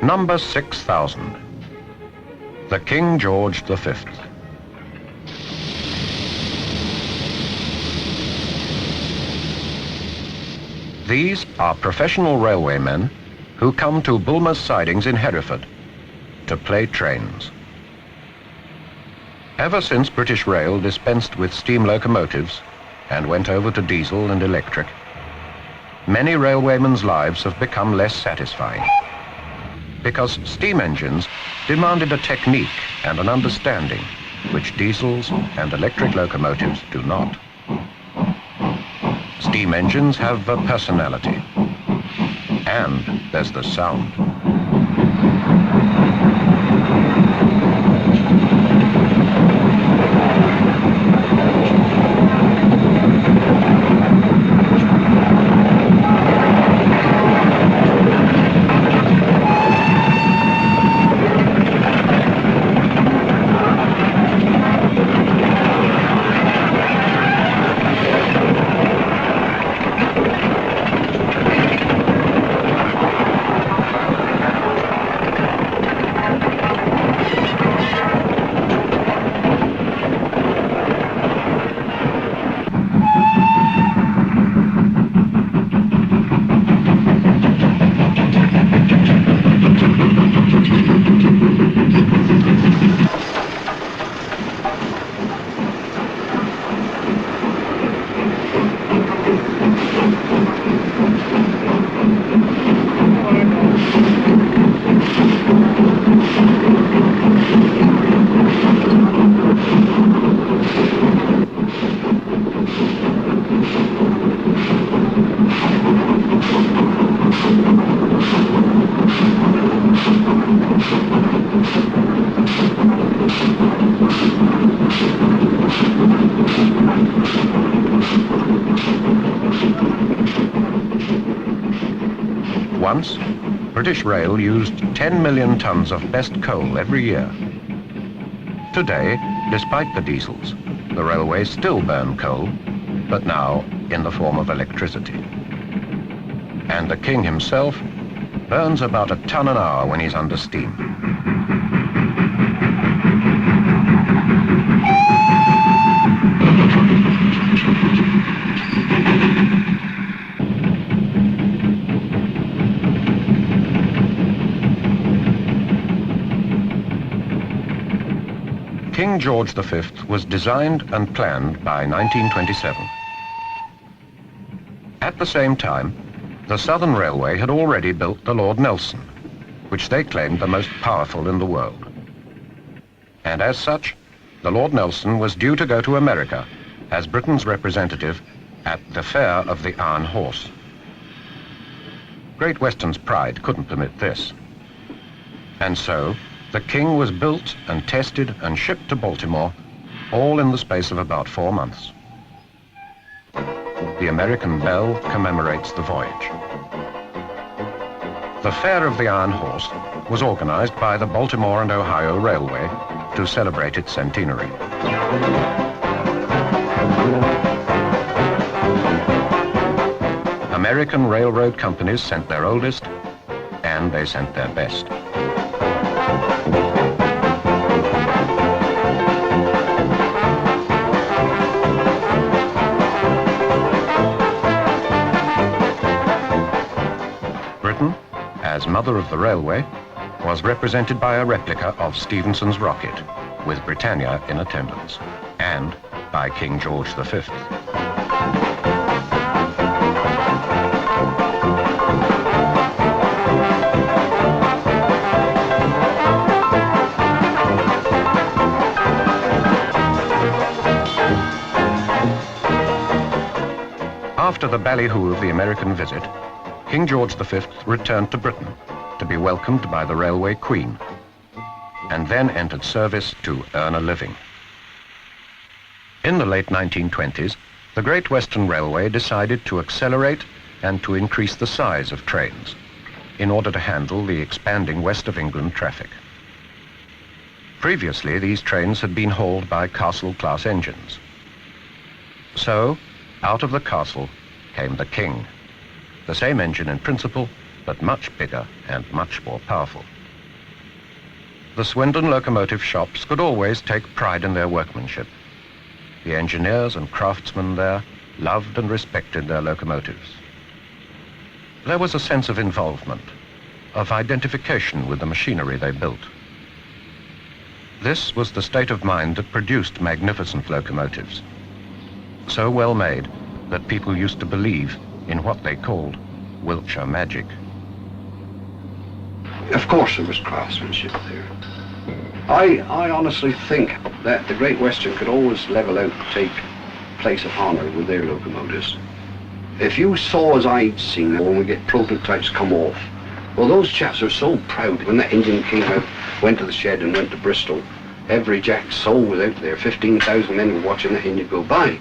Number 6000. The King George V. These are professional railwaymen who come to Bulmer's sidings in Hereford to play trains. Ever since British Rail dispensed with steam locomotives and went over to diesel and electric, many railwaymen's lives have become less satisfying because steam engines demanded a technique and an understanding which diesels and electric locomotives do not. Steam engines have a personality, and there's the sound. Once, British Rail used 10 million tons of best coal every year. Today, despite the diesels, the railways still burn coal, but now in the form of electricity. And the King himself burns about a ton an hour when he's under steam. King George V was designed and planned by 1927. At the same time, the Southern Railway had already built the Lord Nelson, which they claimed the most powerful in the world. And as such, the Lord Nelson was due to go to America as Britain's representative at the Fair of the Iron Horse. Great Western's pride couldn't permit this. And so, the King was built and tested and shipped to Baltimore, all in the space of about 4 months. The American bell commemorates the voyage. The Fair of the Iron Horse was organized by the Baltimore and Ohio Railway to celebrate its centenary. American railroad companies sent their oldest, and they sent their best. Britain, as mother of the railway, was represented by a replica of Stephenson's rocket, with Britannia in attendance, and by King George V. After the ballyhoo of the American visit, King George V returned to Britain to be welcomed by the Railway Queen, and then entered service to earn a living. In the late 1920s, the Great Western Railway decided to accelerate and to increase the size of trains in order to handle the expanding West of England traffic. Previously, these trains had been hauled by Castle-class engines. So, out of the Castle came the King, the same engine in principle, but much bigger and much more powerful. The Swindon locomotive shops could always take pride in their workmanship. The engineers and craftsmen there loved and respected their locomotives. There was a sense of involvement, of identification with the machinery they built. This was the state of mind that produced magnificent locomotives, so well made that people used to believe in what they called Wiltshire magic. Of course there was craftsmanship there. I honestly think that the Great Western could always level out and take place of honour with their locomotives. If you saw, as I'd seen, when we get prototypes come off, well, those chaps are so proud. When that engine came out, went to the shed and went to Bristol, every Jack's soul was out there. 15,000 men were watching that engine go by.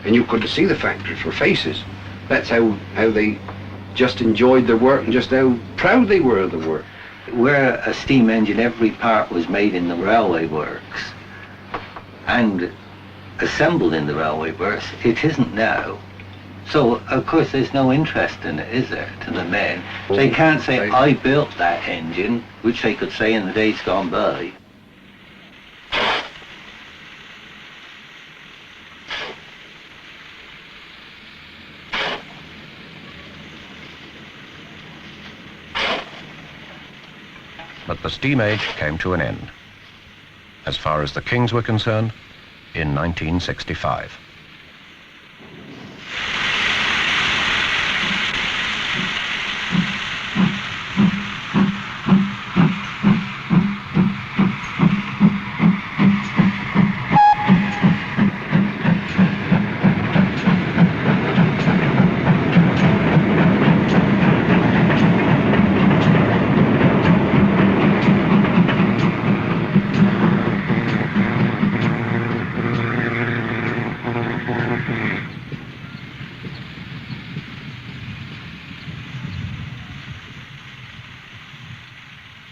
And you could see the factories were faces. That's how they just enjoyed their work and just how proud they were of the work. Where a steam engine, every part was made in the railway works and assembled in the railway works. It isn't now. So, of course, there's no interest in it, is there, to the men? They can't say, I built that engine, which they could say in the days gone by. But the steam age came to an end, as far as the Kings were concerned, in 1965.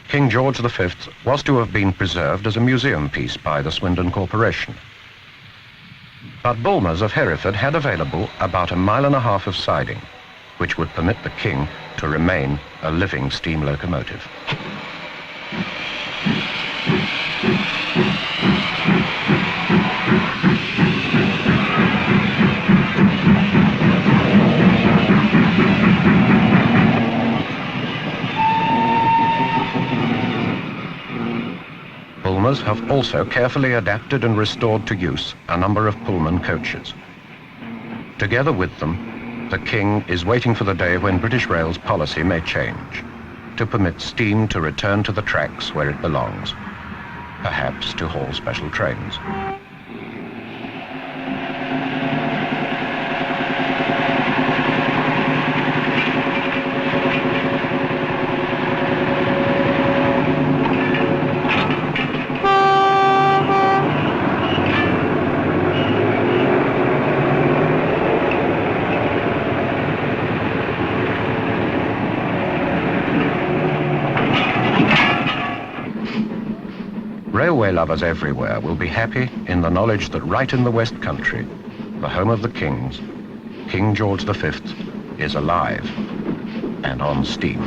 King George V was to have been preserved as a museum piece by the Swindon Corporation. But Bulmers of Hereford had available about 1.5 miles of siding, which would permit the King to remain a living steam locomotive. Bulmers have also carefully adapted and restored to use a number of Pullman coaches. Together with them, the King is waiting for the day when British Rail's policy may change, to permit steam to return to the tracks where it belongs, perhaps to haul special trains. Railway lovers everywhere will be happy in the knowledge that right in the West Country, the home of the Kings, King George V is alive and on steam.